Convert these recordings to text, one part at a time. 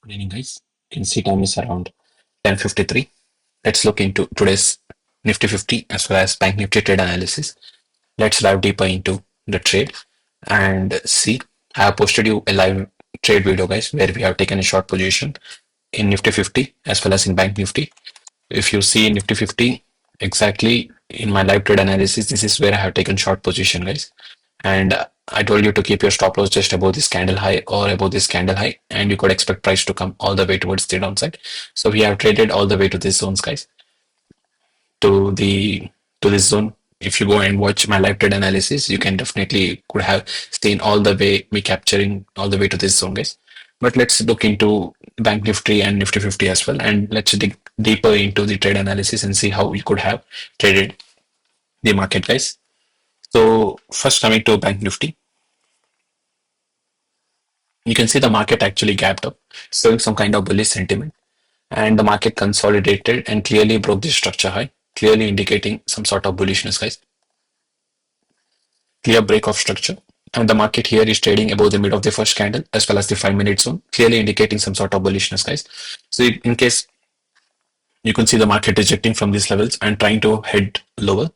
Good evening, guys. You can see time is around 10:53. Let's look into today's Nifty 50 as well as Bank Nifty trade analysis. Let's dive deeper into the trade and see. I have posted you a live trade video, guys, where we have taken a short position in Nifty 50 as well as in Bank Nifty. If you see Nifty 50, exactly in my live trade analysis, this is where I have taken short position, guys. And I told you to keep your stop loss just above this candle high or above this candle high, and you could expect price to come all the way towards the downside. So we have traded all the way to this zones, guys, to the to this zone. If you go and watch my live trade analysis, you can definitely could have seen all the way me capturing all the way to this zone, guys. But let's look into Bank Nifty and Nifty 50 as well, and let's dig deeper into the trade analysis and see how we could have traded the market, guys. So first coming to Bank Nifty, you can see the market actually gapped up, showing some kind of bullish sentiment, and the market consolidated and clearly broke the structure high, clearly indicating some sort of bullishness, guys. Clear break of structure. And the market here is trading above the mid of the first candle as well as the 5 minute zone, clearly indicating some sort of bullishness, guys. So in case you can see the market rejecting from these levels and trying to head lower,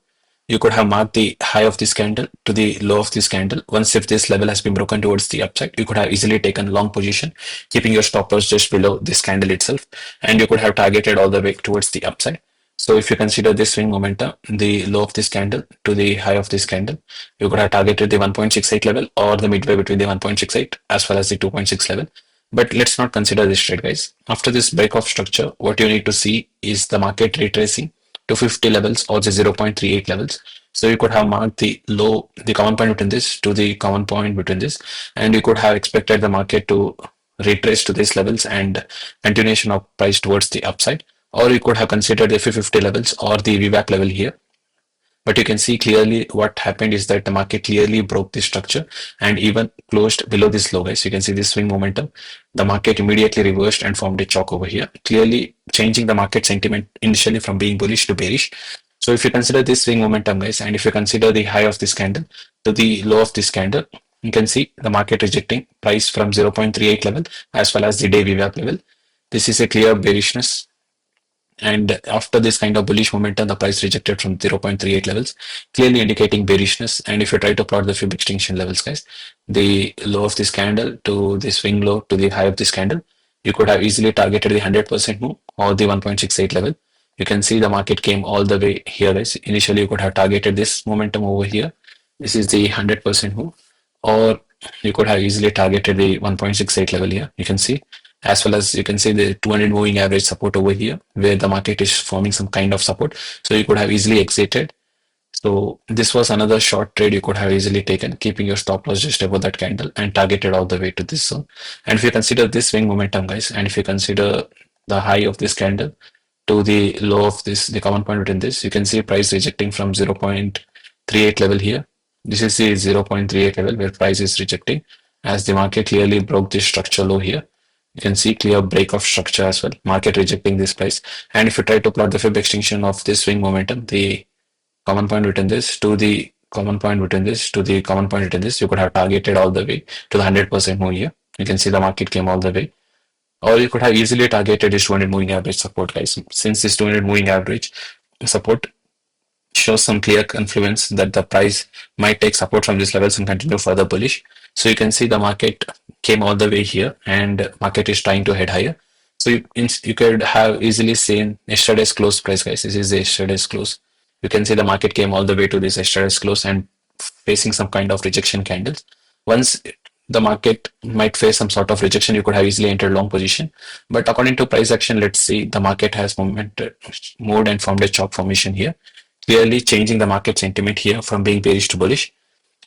you could have marked the high of this candle to the low of this candle. Once if this level has been broken towards the upside, you could have easily taken long position, keeping your stop loss just below this candle itself, and you could have targeted all the way towards the upside. So if you consider this swing momentum, the low of this candle to the high of this candle, you could have targeted the 1.68 level or the midway between the 1.68 as well as the 2.6 level. But let's not consider this trade, guys. After this break of structure, what you need to see is the market retracing to 50 levels or the 0.38 levels. So you could have marked the low, the common point between this to the common point between this, and you could have expected the market to retrace to these levels and continuation of price towards the upside. Or you could have considered the 50 levels or the VWAP level here, but you can see clearly what happened is that the market clearly broke this structure and even closed below this low, guys. You can see this swing momentum. The market immediately reversed and formed a chalk over here, clearly changing the market sentiment initially from being bullish to bearish. So if you consider this swing momentum, guys, and if you consider the high of this candle to the low of this candle, you can see the market rejecting price from 0.38 level as well as the day VWAP level. This is a clear bearishness, and after this kind of bullish momentum, the price rejected from 0.38 levels, clearly indicating bearishness. And if you try to plot the Fib extinction levels, guys, the low of this candle to the swing low to the high of this candle, you could have easily targeted the 100% move or the 1.68 level. You can see the market came all the way here, guys. Initially, you could have targeted this momentum over here. This is the 100% move, or you could have easily targeted the 1.68 level here. You can see, as well as you can see the 200 moving average support over here where the market is forming some kind of support, so you could have easily exited. So this was another short trade you could have easily taken, keeping your stop loss just above that candle and targeted all the way to this zone. And if you consider this swing momentum, guys, and if you consider the high of this candle to the low of this, the common point within this, you can see price rejecting from 0.38 level here. This is the 0.38 level where price is rejecting as the market clearly broke this structure low here. You can see clear break of structure as well, market rejecting this price. And if you try to plot the Fib extinction of this swing momentum, the common point between this to the common point between this to the common point between this, you could have targeted all the way to the 100% move here. You can see the market came all the way. Or you could have easily targeted this 200 moving average support, guys. Since this 200 moving average support shows some clear confluence that the price might take support from these levels and continue further bullish. So you can see the market came all the way here and market is trying to head higher. So you could have easily seen yesterday's close price, guys. This is the yesterday's close. You can see the market came all the way to this yesterday's close and facing some kind of rejection candles. Once the market might face some sort of rejection, you could have easily entered long position. But according to price action, let's see, the market has moved and formed a chalk formation here, clearly changing the market sentiment here from being bearish to bullish.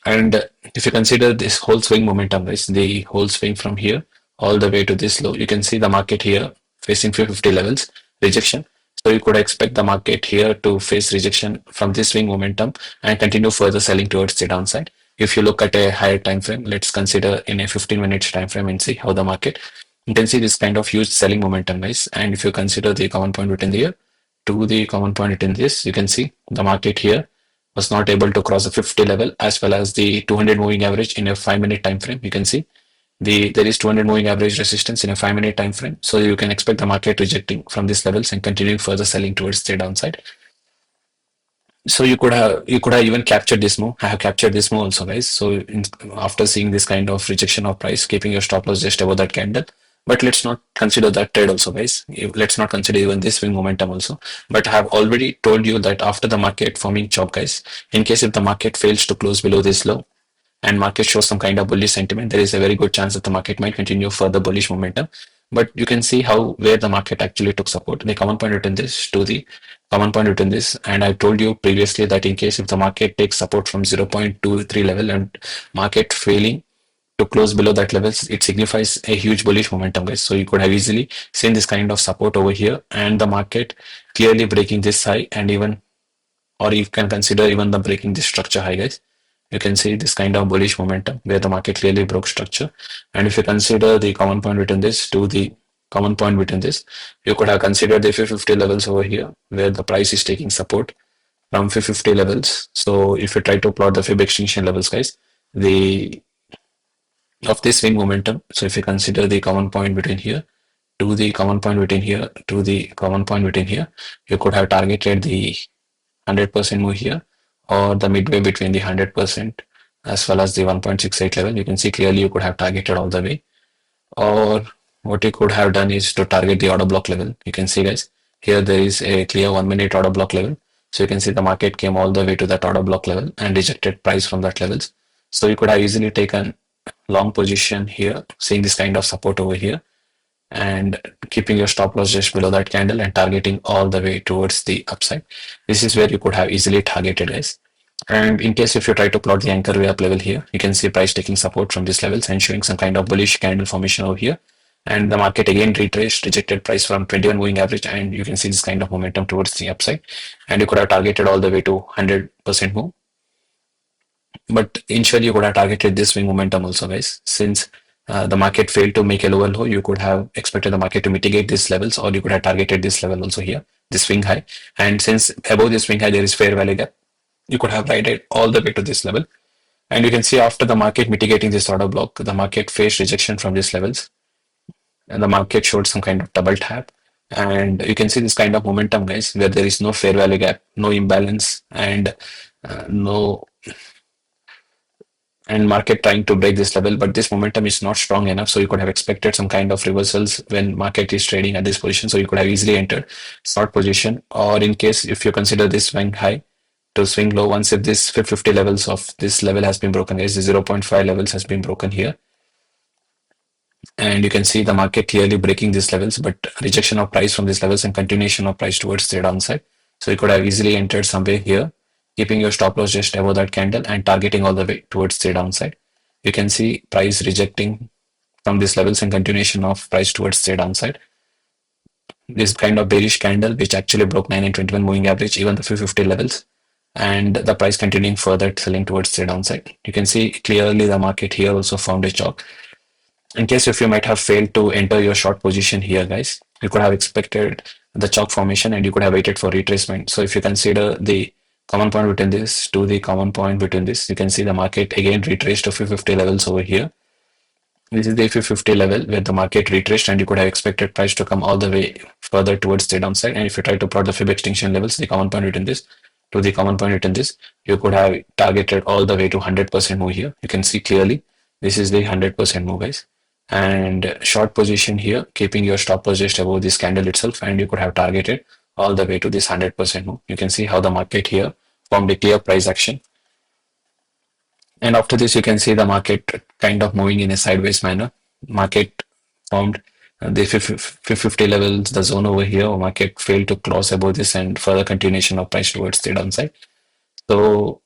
And if you consider this whole swing momentum, guys, the whole swing from here all the way to this low, you can see the market here facing 50 levels rejection. So you could expect the market here to face rejection from this swing momentum and continue further selling towards the downside. If you look at a higher time frame, let's consider in a 15 minutes time frame and see how the market. You can see this kind of huge selling momentum, guys. And if you consider the common point within here to the common point in this, you can see the market here was not able to cross the 50 level as well as the 200 moving average in a 5 minute time frame. You can see There is 200 moving average resistance in a 5-minute time frame. So you can expect the market rejecting from these levels and continuing further selling towards the downside. So you could have even captured this move. I have captured this move also, guys. So after seeing this kind of rejection of price, keeping your stop loss just above that candle. But let's not consider that trade also, guys. Let's not consider even this swing momentum also. But I have already told you that after the market forming chop, guys, in case if the market fails to close below this low, and market shows some kind of bullish sentiment, there is a very good chance that the market might continue further bullish momentum. But you can see how where the market actually took support. The common point within this to the common point within this, and I told you previously that in case if the market takes support from 0.23 level and market failing to close below that levels, it signifies a huge bullish momentum, guys. So you could have easily seen this kind of support over here, and the market clearly breaking this high, and even or you can consider even the breaking this structure high, guys. You can see this kind of bullish momentum where the market clearly broke structure. And if you consider the common point between this to the common point between this, you could have considered the 550 levels over here where the price is taking support from 550 levels. So if you try to plot the fib extinction levels, guys, the of this swing momentum. So if you consider the common point between here to the common point between here to the common point between here, you could have targeted the 100% move here or the midway between the 100% as well as the 1.68 level. You can see clearly you could have targeted all the way, or what you could have done is to target the order block level. You can see, guys, here there is a clear 1 minute order block level. So you can see the market came all the way to that order block level and rejected price from that levels. So you could have easily taken long position here, seeing this kind of support over here, and keeping your stop loss just below that candle and targeting all the way towards the upside. This is where you could have easily targeted, guys. And in case if you try to plot the anchor way up level here, you can see price taking support from these levels and showing some kind of bullish candle formation over here. And the market again retraced, rejected price from 21 moving average, and you can see this kind of momentum towards the upside. And you could have targeted all the way to 100% move. But initially, you could have targeted this swing momentum also, guys. Since the market failed to make a lower low, you could have expected the market to mitigate these levels, or you could have targeted this level also here, this swing high. And since above this swing high, there is fair value gap, you could have ridden all the way to this level. And you can see after the market mitigating this order block, the market faced rejection from these levels, and the market showed some kind of double tap. And you can see this kind of momentum, guys, where there is no fair value gap, no imbalance, and no and market trying to break this level, but this momentum is not strong enough. So you could have expected some kind of reversals when market is trading at this position. So you could have easily entered short position, or in case if you consider this swing high to swing low, once if this 550 levels of this level has been broken, guys, the 0.5 levels has been broken here. And you can see the market clearly breaking these levels, but rejection of price from these levels and continuation of price towards the downside. So you could have easily entered somewhere here, keeping your stop loss just above that candle and targeting all the way towards the downside. You can see price rejecting from these levels and continuation of price towards the downside. This kind of bearish candle, which actually broke 9 and 21 moving average, even the 550 levels, and the price continuing further selling towards the downside. You can see clearly the market here also formed a chalk. In case if you might have failed to enter your short position here, guys, you could have expected the chalk formation and you could have waited for retracement. So if you consider the common point between this to the common point between this, you can see the market again retraced to 550 levels over here. This is the 550 level where the market retraced, and you could have expected price to come all the way further towards the downside. And if you try to plot the fib extinction levels, the common point between this to the common point between this, you could have targeted all the way to 100% move here. You can see clearly this is the 100% move, guys. And short position here, keeping your stop loss just above this candle itself, and you could have targeted all the way to this 100% move. You can see how the market here formed a clear price action. And after this, you can see the market kind of moving in a sideways manner. Market formed the 550 levels, the zone over here. Market failed to close above this, and further continuation of price towards the downside. So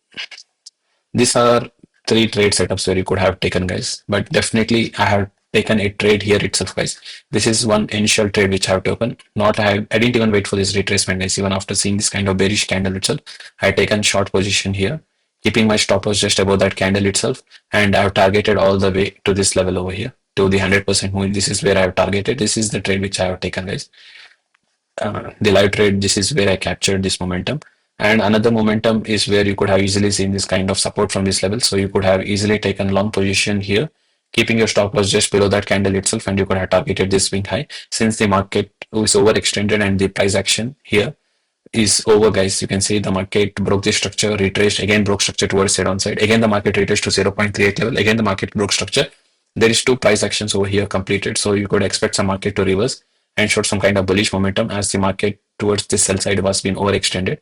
these are three trade setups where you could have taken, guys. But definitely, I have taken a trade here itself, guys. This is one initial trade which I have taken. I didn't even wait for this retracement, guys. Even after seeing this kind of bearish candle itself, I had taken short position here, keeping my stop loss just above that candle itself, and I have targeted all the way to this level over here to the 100% move. This is where I have targeted. This is the trade which I have taken, guys. The live trade, this is where I captured this momentum. And another momentum is where you could have easily seen this kind of support from this level. So you could have easily taken long position here, keeping your stop loss just below that candle itself, and you could have targeted this swing high. Since the market is overextended and the price action here is over, guys, you can see the market broke the structure, retraced, again broke structure towards the downside. Again, the market retraced to 0.38 level. Again, the market broke structure. There is two price actions over here completed. So you could expect some market to reverse and show some kind of bullish momentum as the market towards the sell side was being overextended.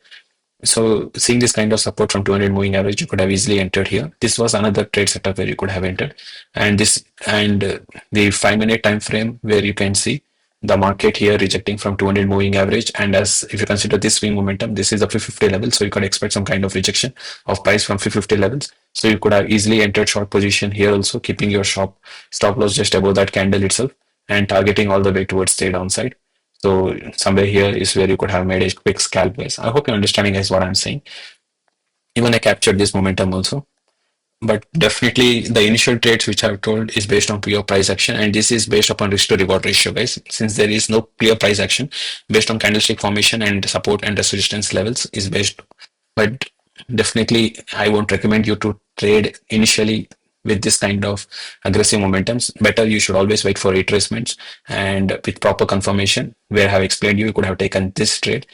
So seeing this kind of support from 200 moving average, you could have easily entered here. This was another trade setup where you could have entered, and the 5 minute time frame where you can see the market here rejecting from 200 moving average. And as if you consider this swing momentum, this is the 350 level, so you could expect some kind of rejection of price from 350 levels. So you could have easily entered short position here, also keeping your stop loss just above that candle itself and targeting all the way towards the downside. So somewhere here is where you could have made a quick scalp, guys. I hope you're understanding, guys, what I'm saying. Even I captured this momentum also. But definitely the initial trades which I've told is based on pure price action, and this is based upon risk to reward ratio, guys. Since there is no clear price action based on candlestick formation and support and resistance levels is based. But definitely I won't recommend you to trade initially with this kind of aggressive momentums. Better you should always wait for retracements and with proper confirmation, where I have explained you could have taken this trade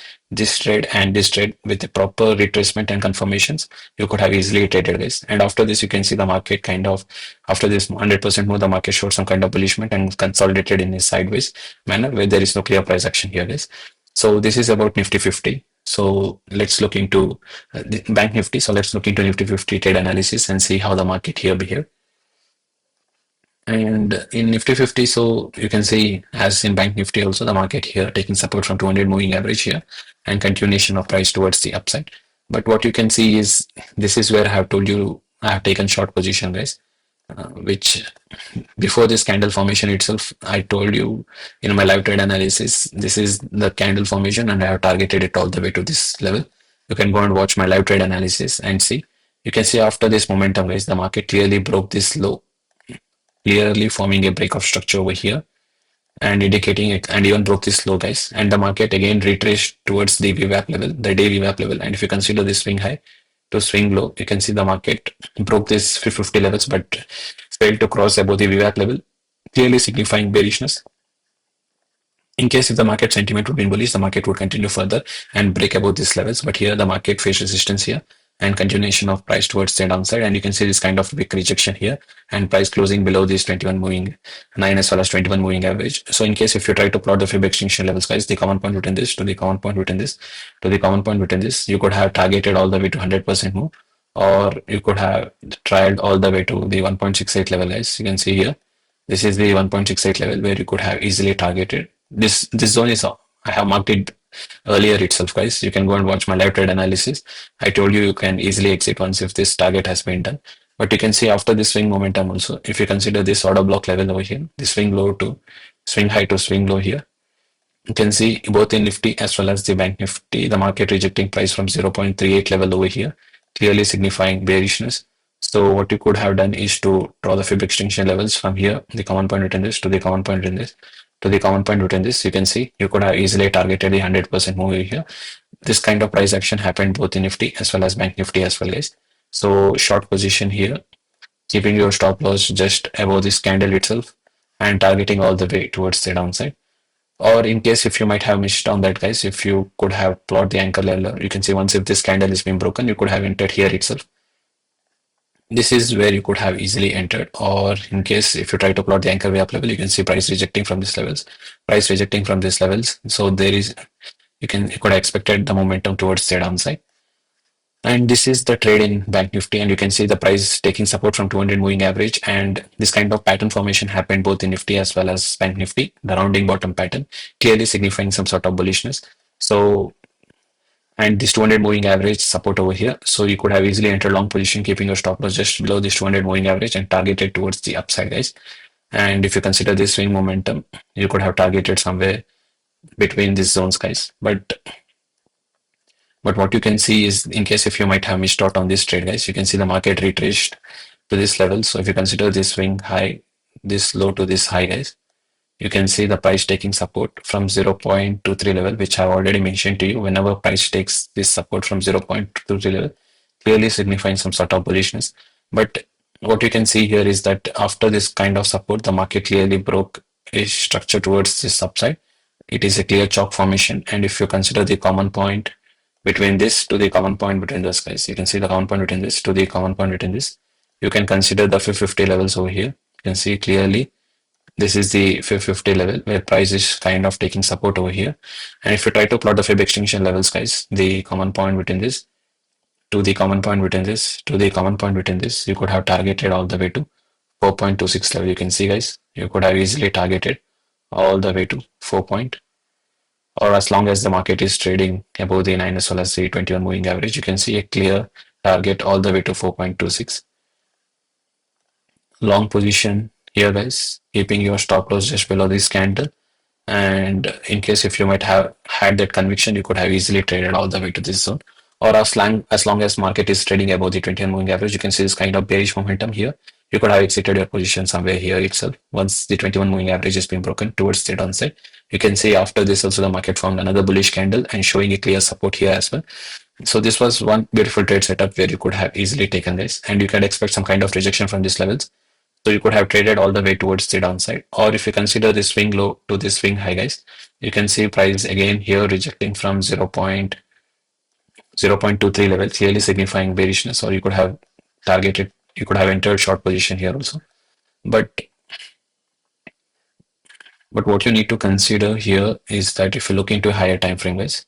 and this trade with the proper retracement and confirmations. You could have easily traded this. And after this, you can see the market kind of, after this 100% move, the market showed some kind of bullishment and consolidated in a sideways manner where there is no clear price action here, guys. So this is about Nifty 50. So let's look into the Bank Nifty. So let's look into Nifty 50 trade analysis and see how the market here behave. And in Nifty 50, so you can see as in Bank Nifty also, the market here taking support from 200 moving average here and continuation of price towards the upside. But what you can see is this is where I have told you I have taken short position, guys, which before this candle formation itself, I told you in my live trade analysis, this is the candle formation and I have targeted it all the way to this level. You can go and watch my live trade analysis and see. You can see after this momentum, guys, the market clearly broke this low, clearly forming a break of structure over here and indicating it, and even broke this low, guys. And the market again retraced towards the VWAP level, the day VWAP level. And if you consider this swing high to swing low, you can see the market broke this 350 levels but failed to cross above the VWAP level, clearly signifying bearishness. In case if the market sentiment would be bullish, the market would continue further and break above these levels. But here the market faced resistance here and continuation of price towards the downside. And you can see this kind of big rejection here and price closing below this 21 moving 9 as well as 21 moving average. So in case if you try to plot the fib extinction levels, guys, the common point within this to the common point within this to the common point within this, you could have targeted all the way to 100% move, or you could have tried all the way to the 1.68 level, guys. You can see here this is the 1.68 level where you could have easily targeted. This zone is, I have marked it earlier itself, guys. You can go and watch my live trade analysis. I told you you can easily exit once if this target has been done. But you can see after this swing momentum also, if you consider this order block level over here, the swing low to swing high to swing low here, you can see both in Nifty as well as the Bank Nifty, the market rejecting price from 0.38 level over here, clearly signifying bearishness. So what you could have done is to draw the fib extinction levels from here, the common point within this to the common point within this to the common point within this. You can see you could have easily targeted the 100% move over here. This kind of price action happened both in Nifty as well as Bank Nifty as well, guys. So short position here, keeping your stop loss just above this candle itself and targeting all the way towards the downside. Or in case if you might have missed on that, guys, if you could have plot the anchor level, you can see once if this candle is being broken, you could have entered here itself. This is where you could have easily entered. Or in case if you try to plot the anchor way up level, you can see price rejecting from these levels, price rejecting from these levels. So there is, you could have expected the momentum towards the downside. And this is the trade in Bank Nifty, and you can see the price taking support from 200 moving average, and this kind of pattern formation happened both in Nifty as well as Bank Nifty, the rounding bottom pattern, clearly signifying some sort of bullishness. So, and this 200 moving average support over here, so you could have easily entered long position, keeping your stop loss just below this 200 moving average and targeted towards the upside, guys. And if you consider this swing momentum, you could have targeted somewhere between these zones, guys. But what you can see is, in case if you might have missed out on this trade, guys, you can see the market retraced to this level. So if you consider this swing high, this low to this high, guys, you can see the price taking support from 0.23 level, which I've already mentioned to you. Whenever price takes this support from 0.23 level, clearly signifying some sort of bullishness. But what you can see here is that after this kind of support, the market clearly broke a structure towards this upside. It is a clear chalk formation. And if you consider the common point between this to the common point between this, guys, you can see the common point between this to the common point between this. You can consider the 550 levels over here. You can see clearly this is the 550 level where price is kind of taking support over here. And if you try to plot the Fib extinction levels, guys, the common point between this to the common point between this to the common point between this, you could have targeted all the way to 4.26 level. You can see, guys, you could have easily targeted all the way to 4 point, or as long as the market is trading above the 9 as well as the 21 moving average, you can see a clear target all the way to 4.26. Long position here, guys, keeping your stop loss just below this candle. And in case if you might have had that conviction, you could have easily traded all the way to this zone. Or as long as market is trading above the 21 moving average, you can see this kind of bearish momentum here. You could have exited your position somewhere here itself. Once the 21 moving average has been broken towards the downside, you can see after this also the market formed another bullish candle and showing a clear support here as well. So this was one beautiful trade setup where you could have easily taken this, and you can expect some kind of rejection from these levels. So you could have traded all the way towards the downside. Or if you consider the swing low to the swing high, guys, you can see price again here rejecting from 0.0.23 level, clearly signifying bearishness. Or you could have targeted, you could have entered short position here also. But what you need to consider here is that if you look into a higher time frame, guys,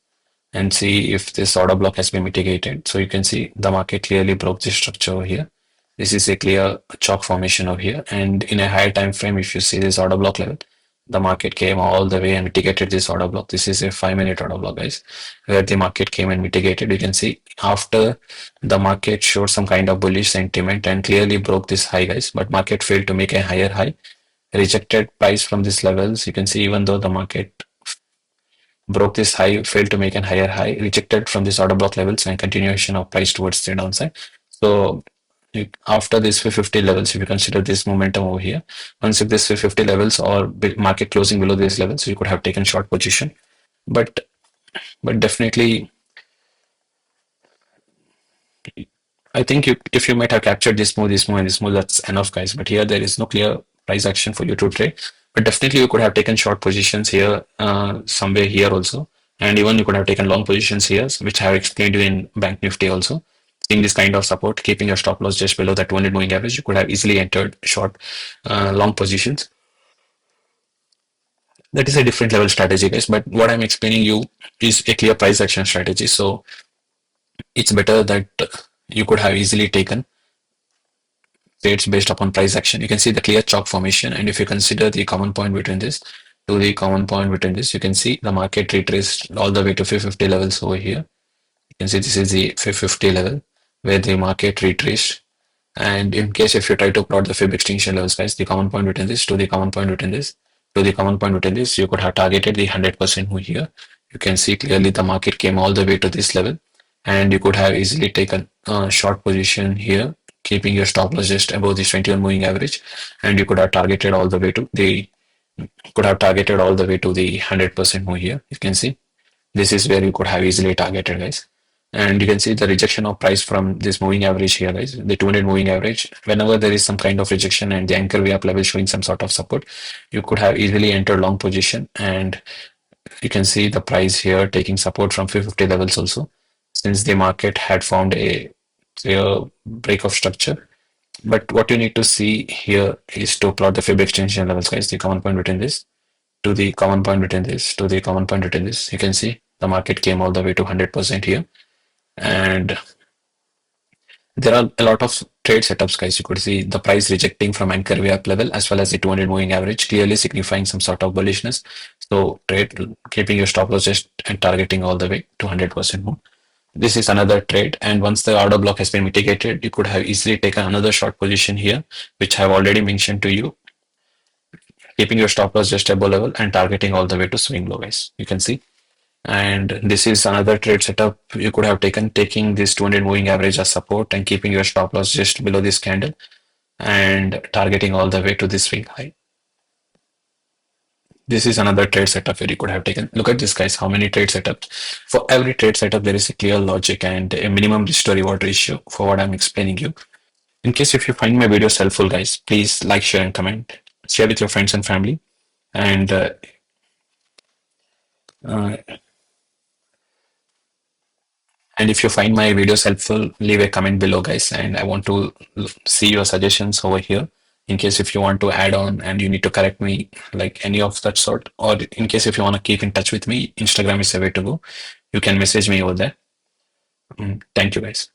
and see if this order block has been mitigated. So you can see the market clearly broke this structure over here. This is a clear chalk formation over here. And in a higher time frame, if you see this order block level, the market came all the way and mitigated this order block. This is a 5-minute order block, guys, where the market came and mitigated. You can see after the market showed some kind of bullish sentiment and clearly broke this high, guys, but market failed to make a higher high, rejected price from these levels. You can see even though the market broke this high, failed to make an higher high, rejected from this order block levels and continuation of price towards the downside. So after this 550 levels, if you consider this momentum over here, once if this 550 levels or market closing below these levels, you could have taken short position. But definitely, I think if you might have captured this move, and this move, that's enough, guys. But here there is no clear price action for you to trade. But definitely you could have taken short positions here, somewhere here also. And even you could have taken long positions here, which I have explained you in Bank Nifty also. Seeing this kind of support, keeping your stop loss just below that 200 moving average, you could have easily entered short, long positions. That is a different level strategy, guys. But what I'm explaining you is a clear price action strategy. So it's better that you could have easily taken trades based upon price action. You can see the clear chalk formation, and if you consider the common point between this to the common point between this, you can see the market retraced all the way to 550 levels over here. You can see this is the 550 level where the market retraced. And in case if you try to plot the Fib extinction levels, guys, the common point between this to the common point between this to the common point between this, you could have targeted the 100% move here. You can see clearly the market came all the way to this level, and you could have easily taken a short position here, keeping your stop loss just above this 21 moving average, and you could have targeted all the way to the 100% move here. You can see this is where you could have easily targeted, guys. And you can see the rejection of price from this moving average here, guys, the 200 moving average. Whenever there is some kind of rejection and the anchor way up level showing some sort of support, you could have easily entered long position. And you can see the price here taking support from 550 levels also, since the market had found a clear break of structure. But what you need to see here is to plot the Fib extension levels, guys, the common point between this to the common point between this to the common point between this. You can see the market came all the way to 100% here. And there are a lot of trade setups, guys. You could see the price rejecting from anchor way up level as well as the 200 moving average, clearly signifying some sort of bullishness. So trade, keeping your stop loss just and targeting all the way to 100% move. This is another trade, and once the order block has been mitigated, you could have easily taken another short position here, which I have already mentioned to you, keeping your stop loss just above level and targeting all the way to swing low, guys. You can see. And this is another trade setup you could have taken, taking this 200 moving average as support and keeping your stop loss just below this candle and targeting all the way to this swing high. This is another trade setup where you could have taken. Look at this, guys, how many trade setups. For every trade setup, there is a clear logic and a minimum risk to reward ratio for what I'm explaining you. In case if you find my videos helpful, guys, please like, share, and comment. Share with your friends and family. And uh, and if you find my videos helpful, leave a comment below, guys. And I want to see your suggestions over here. In case if you want to add on and you need to correct me, like any of that sort, or in case if you want to keep in touch with me, Instagram is the way to go. You can message me over there. Thank you, guys.